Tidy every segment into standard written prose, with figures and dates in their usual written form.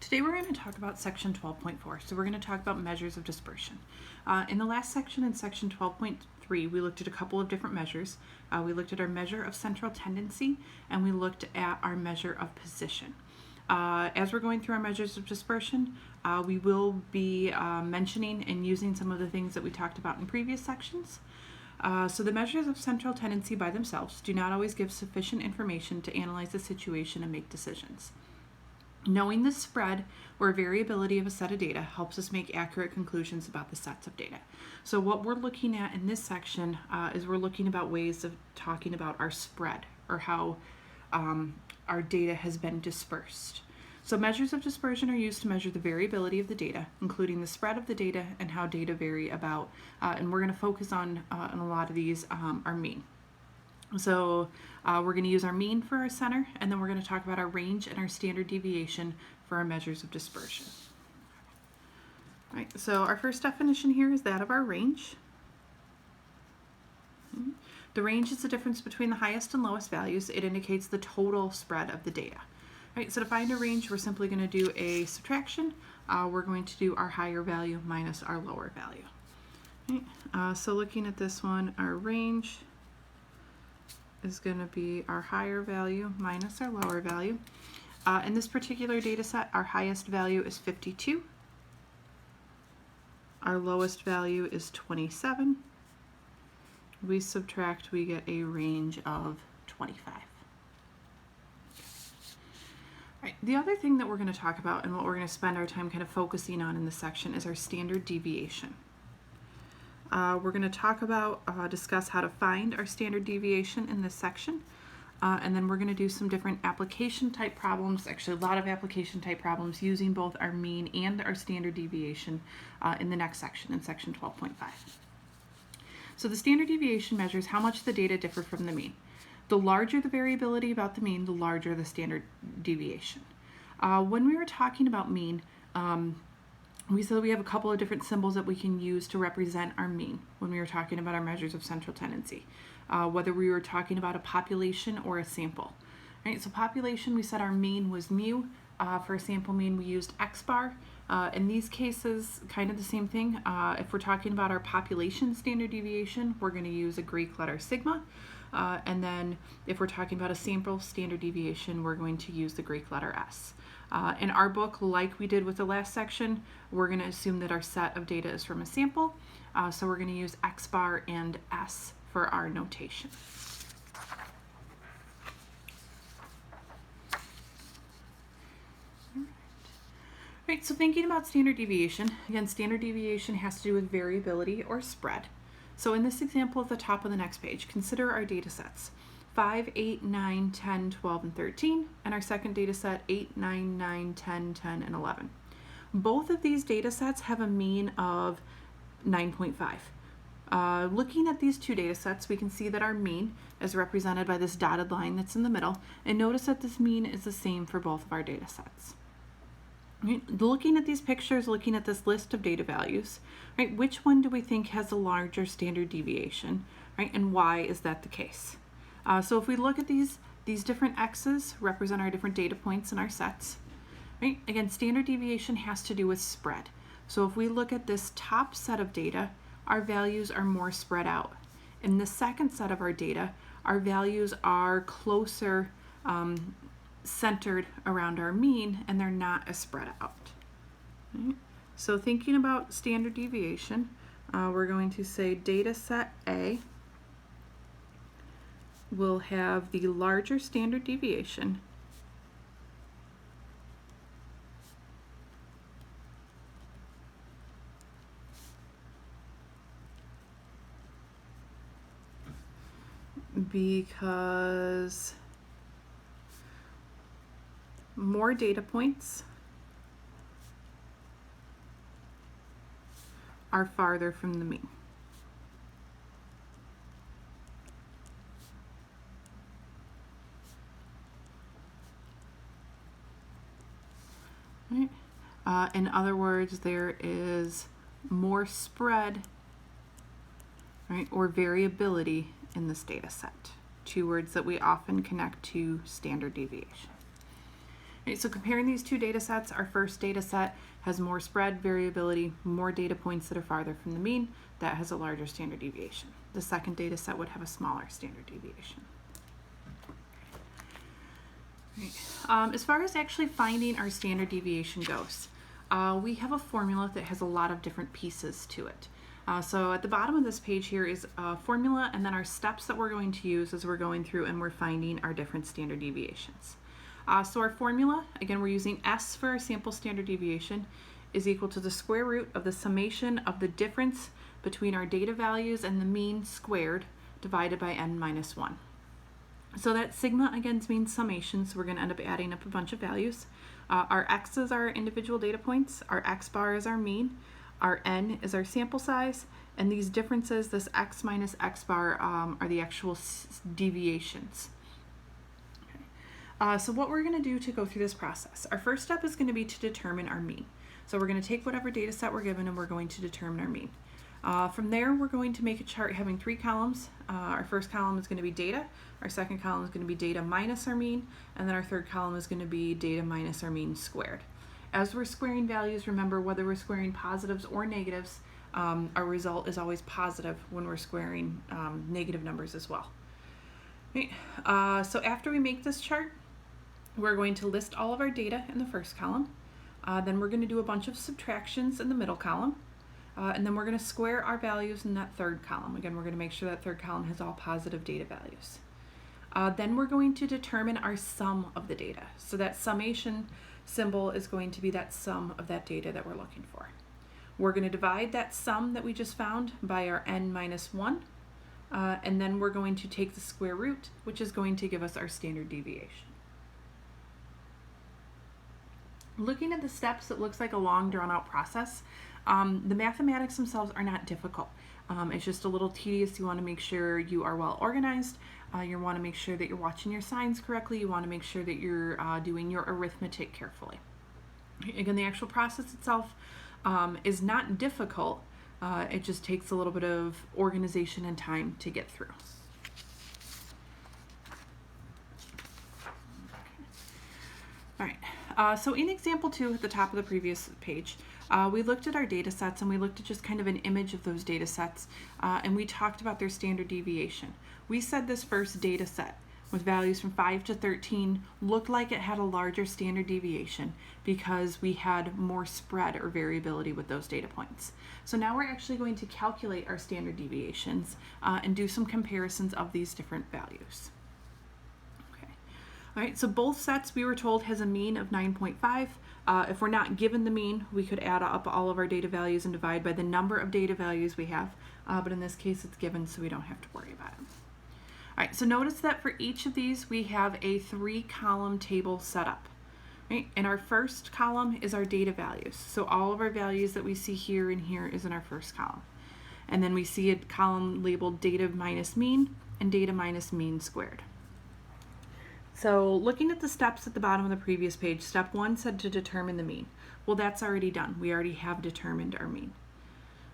Today we're going to talk about section 12.4. So we're going to talk about measures of dispersion. In the last section, in section 12.3, we looked at a couple of different measures. We looked at our measure of central tendency and we looked at our measure of position. As we're going through our measures of dispersion, we will be mentioning and using some of the things that we talked about in previous sections. So the measures of central tendency by themselves do not always give sufficient information to analyze the situation and make decisions. Knowing the spread or variability of a set of data helps us make accurate conclusions about the sets of data. So what we're looking at in this section is we're looking about ways of talking about our spread or how our data has been dispersed. So measures of dispersion are used to measure the variability of the data, including the spread of the data and how data vary about, and we're going to focus on in a lot of these, our mean. So we're going to use our mean for our center, and then we're going to talk about our range and our standard deviation for our measures of dispersion. All right, so our first definition here is that of our range. The range is the difference between the highest and lowest values. It indicates the total spread of the data. All right, so to find a range, we're simply going to do a subtraction. We're going to do our higher value minus our lower value. All right, so looking at this one, our range is going to be our higher value minus our lower value. In this particular data set, our highest value is 52. Our lowest value is 27. We subtract, we get a range of 25. All right, the other thing that we're going to talk about and what we're going to spend our time kind of focusing on in this section is our standard deviation. We're going to talk about, discuss how to find our standard deviation in this section, and then we're going to do some different application type problems, actually a lot of application type problems using both our mean and our standard deviation in the next section, in section 12.5. So the standard deviation measures how much the data differ from the mean. The larger the variability about the mean, the larger the standard deviation. When we were talking about mean, we said we have a couple of different symbols that we can use to represent our mean when we were talking about our measures of central tendency, whether we were talking about a population or a sample. Right, so population, we said our mean was mu. For a sample mean, we used x bar. In these cases, kind of the same thing. If we're talking about our population standard deviation, we're going to use a Greek letter sigma. And then if we're talking about a sample standard deviation, we're going to use the Greek letter s. In our book, like we did with the last section, we're going to assume that our set of data is from a sample. So we're going to use x bar and s for our notation. Right, so thinking about standard deviation, again, standard deviation has to do with variability or spread. So in this example at the top of the next page, consider our data sets. 5, 8, 9, 10, 12, and 13, and our second data set, 8, 9, 9, 10, 10, and 11. Both of these data sets have a mean of 9.5. Looking at these two data sets, we can see that our mean is represented by this dotted line that's in the middle, and notice that this mean is the same for both of our data sets. Right, looking at these pictures, looking at this list of data values, right, which one do we think has a larger standard deviation, right, and why is that the case? So if we look at these different x's represent our different data points in our sets, right? Again, standard deviation has to do with spread. So if we look at this top set of data, our values are more spread out. In the second set of our data, our values are closer centered around our mean, and they're not as spread out. Right? So thinking about standard deviation, we're going to say data set A will have the larger standard deviation because more data points are farther from the mean. Right? In other words, there is more spread, right, or variability in this data set. Two words that we often connect to standard deviation. Right, so comparing these two data sets, our first data set has more spread, variability, more data points that are farther from the mean. That has a larger standard deviation. The second data set would have a smaller standard deviation. Right. As far as actually finding our standard deviation goes, we have a formula that has a lot of different pieces to it. So at the bottom of this page here is a formula, and then our steps that we're going to use as we're going through and we're finding our different standard deviations. So our formula, again, we're using S for our sample standard deviation, is equal to the square root of the summation of the difference between our data values and the mean squared divided by n minus 1. So that sigma, again, means summation, so we're going to end up adding up a bunch of values. Our x's are our individual data points, our x bar is our mean, our n is our sample size, and these differences, this x minus x bar, are the actual deviations. So what we're going to do to go through this process, our first step is going to be to determine our mean. So we're going to take whatever data set we're given and we're going to determine our mean. From there, we're going to make a chart having 3 columns. Our first column is going to be data, our second column is going to be data minus our mean, and then our third column is going to be data minus our mean squared. As we're squaring values, remember whether we're squaring positives or negatives, our result is always positive when we're squaring negative numbers as well. Okay. So after we make this chart, we're going to list all of our data in the first column. Then we're going to do a bunch of subtractions in the middle column. And then we're going to square our values in that third column. Again, we're going to make sure that third column has all positive data values. Then we're going to determine our sum of the data. So that summation symbol is going to be that sum of that data that we're looking for. We're going to divide that sum that we just found by our n minus 1. And then we're going to take the square root, which is going to give us our standard deviation. Looking at the steps, it looks like a long drawn-out process. The mathematics themselves are not difficult. It's just a little tedious. You want to make sure you are well organized. You want to make sure that you're watching your signs correctly. You want to make sure that you're doing your arithmetic carefully. Again, the actual process itself is not difficult. It just takes a little bit of organization and time to get through. All right, so in example 2 at the top of the previous page, we looked at our data sets and we looked at just kind of an image of those data sets, and we talked about their standard deviation. We said this first data set with values from 5 to 13 looked like it had a larger standard deviation because we had more spread or variability with those data points. So now we're actually going to calculate our standard deviations and do some comparisons of these different values. All right, so both sets we were told has a mean of 9.5. If we're not given the mean, we could add up all of our data values and divide by the number of data values we have, but in this case it's given, so we don't have to worry about it. All right, so notice that for each of these we have a 3-column table set up. Right? And our first column is our data values. So all of our values that we see here and here is in our first column. And then we see a column labeled data minus mean and data minus mean squared. So looking at the steps at the bottom of the previous page, step 1 said to determine the mean. Well, that's already done. We already have determined our mean.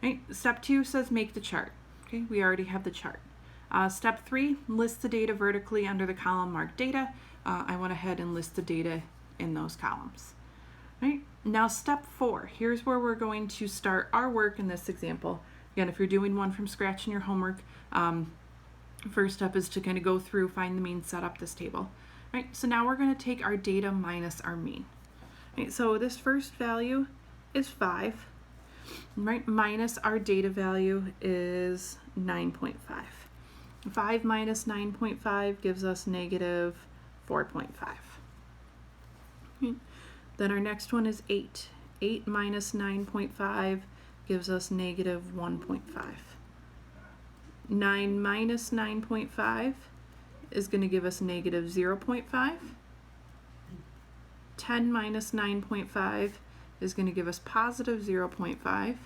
Right? Step 2 says make the chart. Okay, we already have the chart. Step 3, list the data vertically under the column marked data. I went ahead and list the data in those columns. Right? Now step 4, here's where we're going to start our work in this example. Again, if you're doing one from scratch in your homework, first step is to kind of go through, find the mean, set up this table. Right, so now we're going to take our data minus our mean. Right, so this first value is 5, right, minus our data value is 9.5. 5 minus 9.5 gives us negative 4.5. Right. Then our next one is 8. 8 minus 9.5 gives us negative 1.5. 9 minus 9.5 is going to give us negative 0.5. 10 minus 9.5 is going to give us positive 0.5.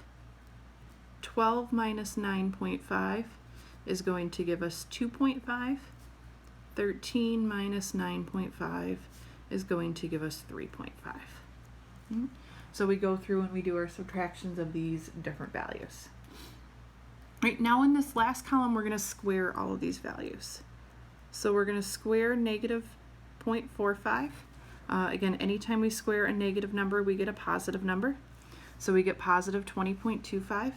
12 minus 9.5 is going to give us 2.5. 13 minus 9.5 is going to give us 3.5. So we go through and we do our subtractions of these different values. Right, now in this last column we're going to square all of these values. So we're going to square negative 0.45 Again, anytime we square a negative number, we get a positive number. So we get positive 20.25.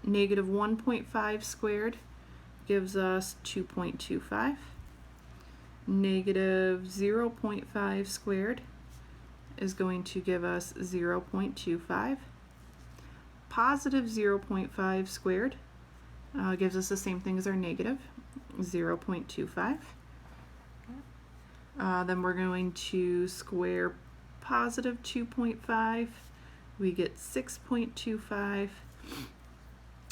Negative 1.5 squared gives us 2.25. Negative 0.5 squared is going to give us 0.25. Positive 0.5 squared gives us the same thing as our negative, 0.25. Then we're going to square positive 2.5. We get 6.25.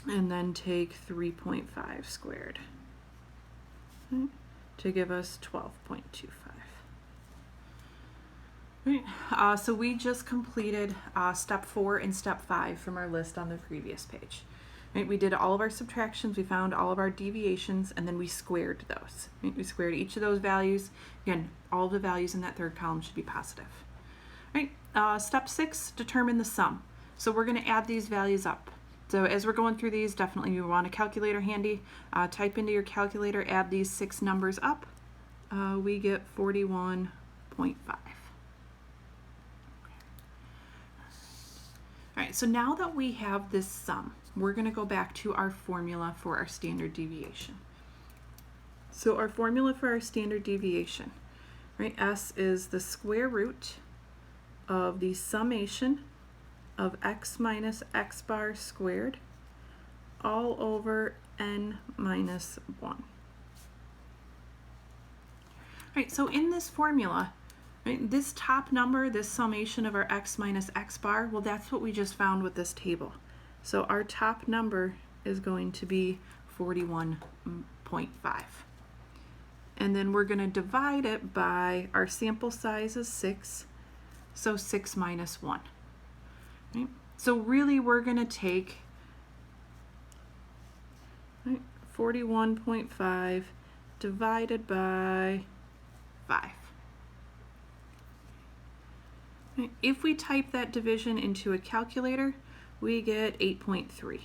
And then take 3.5 squared, okay, to give us 12.25. Right. So we just completed step 4 and step 5 from our list on the previous page. Right. We did all of our subtractions, we found all of our deviations, and then we squared those. Right. We squared each of those values. Again, all of the values in that third column should be positive. Right. Step 6, determine the sum. So we're going to add these values up. So as we're going through these, definitely you want a calculator handy. Type into your calculator, add these 6 numbers up. We get 41.5. Alright, so now that we have this sum, we're going to go back to our formula for our standard deviation. So our formula for our standard deviation, right, S is the square root of the summation of x minus x bar squared all over n minus 1. Right, so in this formula, right, this top number, this summation of our x minus x bar, well, that's what we just found with this table. So our top number is going to be 41.5. And then we're going to divide it by our sample size is 6, so 6 minus 1. Right? So really we're going to take 41.5 divided by 5. Right? If we type that division into a calculator, we get 8.3.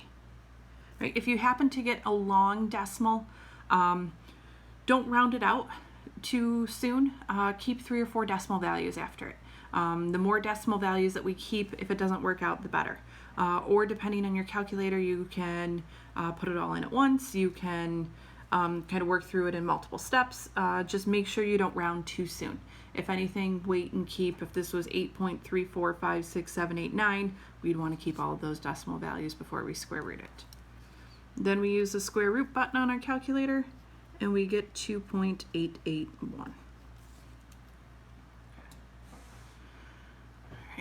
Right? If you happen to get a long decimal, don't round it out too soon. Keep 3 or 4 decimal values after it. The more decimal values that we keep, if it doesn't work out, the better. Or depending on your calculator, you can put it all in at once. You can kind of work through it in multiple steps. Just make sure you don't round too soon. If anything, wait and keep. If this was 8.3456789, we'd want to keep all of those decimal values before we square root it. Then we use the square root button on our calculator, and we get 2.881.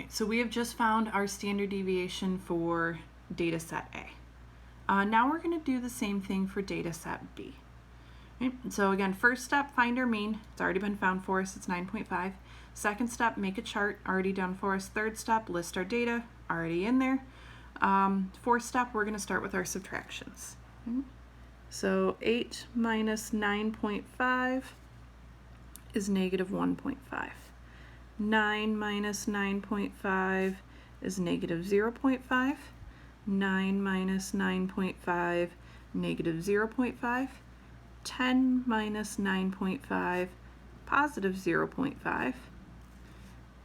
So we have just found our standard deviation for data set A. Now we're going to do the same thing for data set B. Right? So again, first step, find our mean. It's already been found for us, it's 9.5. Second step, make a chart, already done for us. Third step, list our data, already in there. Fourth step, we're going to start with our subtractions. Okay? So 8 minus 9.5 is negative 1.5. 9 minus 9.5 is negative 0.5. 9 minus 9.5, negative 0.5. 10 minus 9.5, positive 0.5.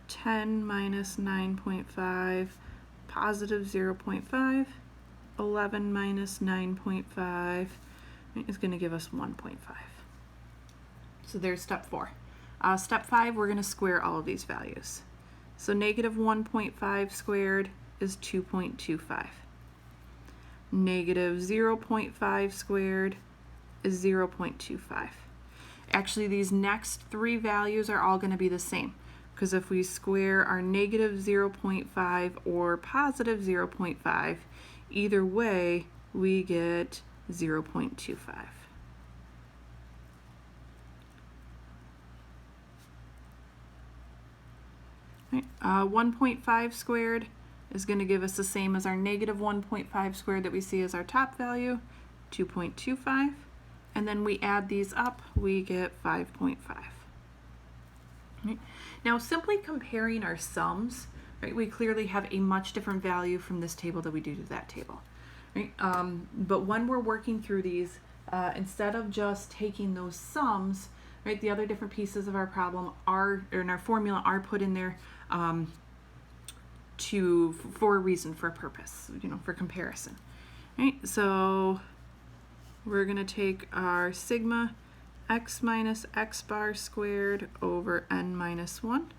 10 minus 9.5, positive 0.5. 11 minus 9.5 is going to give us 1.5. So there's step 4. Step 5, we're going to square all of these values. So negative 1.5 squared is 2.25. Negative 0.5 squared is 0.25. Actually, these next 3 values are all going to be the same, because if we square our negative 0.5 or positive 0.5, either way we get 0.25. 1.5 squared is going to give us the same as our negative 1.5 squared that we see as our top value, 2.25. And then we add these up, we get 5.5. Right? Now, simply comparing our sums, right, we clearly have a much different value from this table that we do to that table. Right? But when we're working through these, instead of just taking those sums, right? The other different pieces of our problem are, or in our formula, are put in there for a reason, for a purpose, for comparison, right? So we're going to take our sigma x minus x bar squared over n minus 1.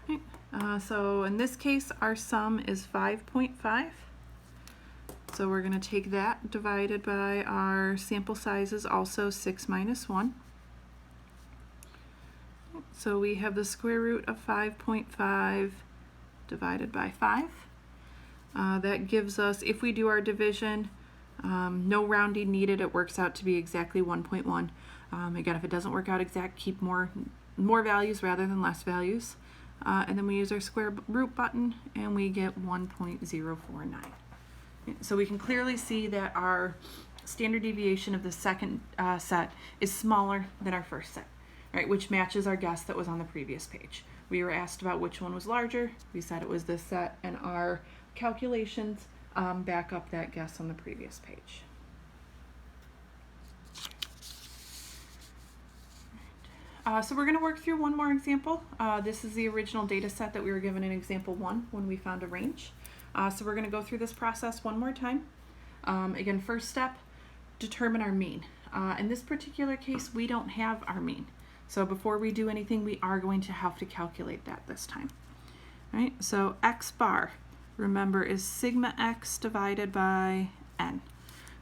Right. So in this case, our sum is 5.5. So we're going to take that divided by our sample size is also 6 minus 1. So we have the square root of 5.5 divided by 5. That gives us, if we do our division, no rounding needed, it works out to be exactly 1.1. Again, if it doesn't work out exact, keep more values rather than less values. And then we use our square root button and we get 1.049. So we can clearly see that our standard deviation of the second set is smaller than our first set, right? Which matches our guess that was on the previous page. We were asked about which one was larger. We said it was this set, and our calculations back up that guess on the previous page. So we're going to work through one more example. This is the original data set that we were given in example 1 when we found a range. So we're going to go through this process one more time. Again, first step, determine our mean. In this particular case, we don't have our mean. So before we do anything, we are going to have to calculate that this time. All right, so x bar, remember, is sigma x divided by n.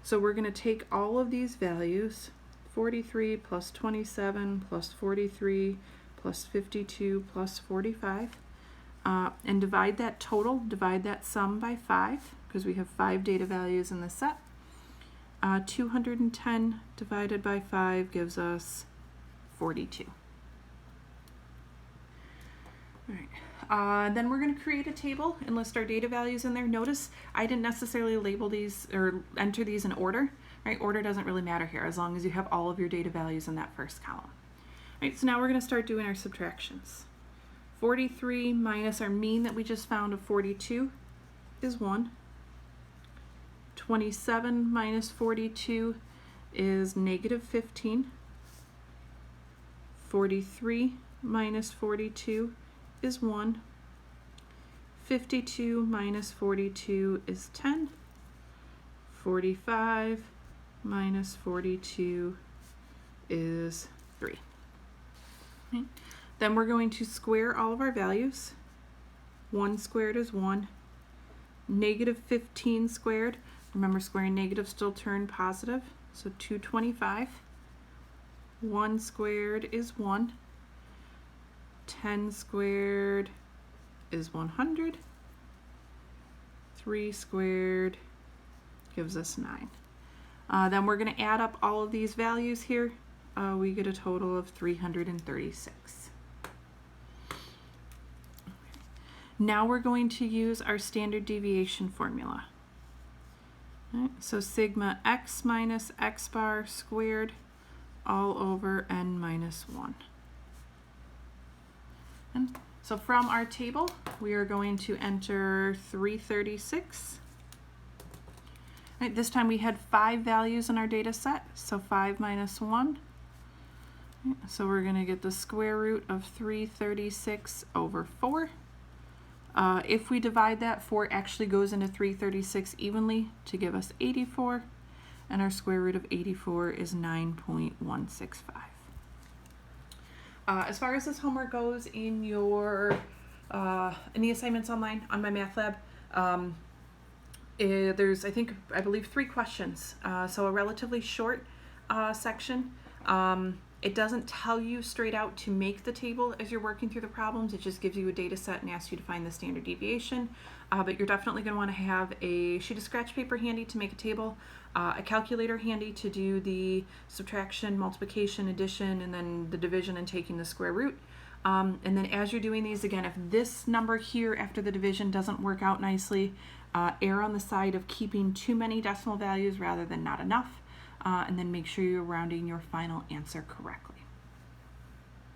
So we're going to take all of these values, 43 plus 27 plus 43 plus 52 plus 45, and divide that total, divide that sum by 5, because we have 5 data values in the set. 210 divided by 5 gives us 42. All right. Then we're going to create a table and list our data values in there. Notice I didn't necessarily label these or enter these in order. Right? Order doesn't really matter here as long as you have all of your data values in that first column. All right, so now we're going to start doing our subtractions. 43 minus our mean that we just found of 42 is 1. 27 minus 42 is negative 15. 43 minus 42 is 1. 52 minus 42 is 10. 45 minus 42 is 3. Okay. Then we're going to square all of our values. 1 squared is 1. Negative 15 squared, remember squaring negatives still turn positive, so 225. 1 squared is 1. 10 squared is 100. 3 squared gives us 9. Then we're going to add up all of these values here. We get a total of 336. Now we're going to use our standard deviation formula. Right, so sigma x minus x bar squared all over n minus 1. And so from our table, we are going to enter 336. Right, this time we had 5 values in our data set, so 5 minus 1. Right, so we're going to get the square root of 336 over 4. If we divide that, 4 actually goes into 336 evenly to give us 84, and our square root of 84 is 9.165. As far as this homework goes in your in the assignments online on my math lab, there's I believe 3 questions, so a relatively short section. It doesn't tell you straight out to make the table as you're working through the problems. It just gives you a data set and asks you to find the standard deviation. But you're definitely going to want to have a sheet of scratch paper handy to make a table, a calculator handy to do the subtraction, multiplication, addition, and then the division and taking the square root. And then as you're doing these, again, if this number here after the division doesn't work out nicely, err on the side of keeping too many decimal values rather than not enough. And then make sure you're rounding your final answer correctly.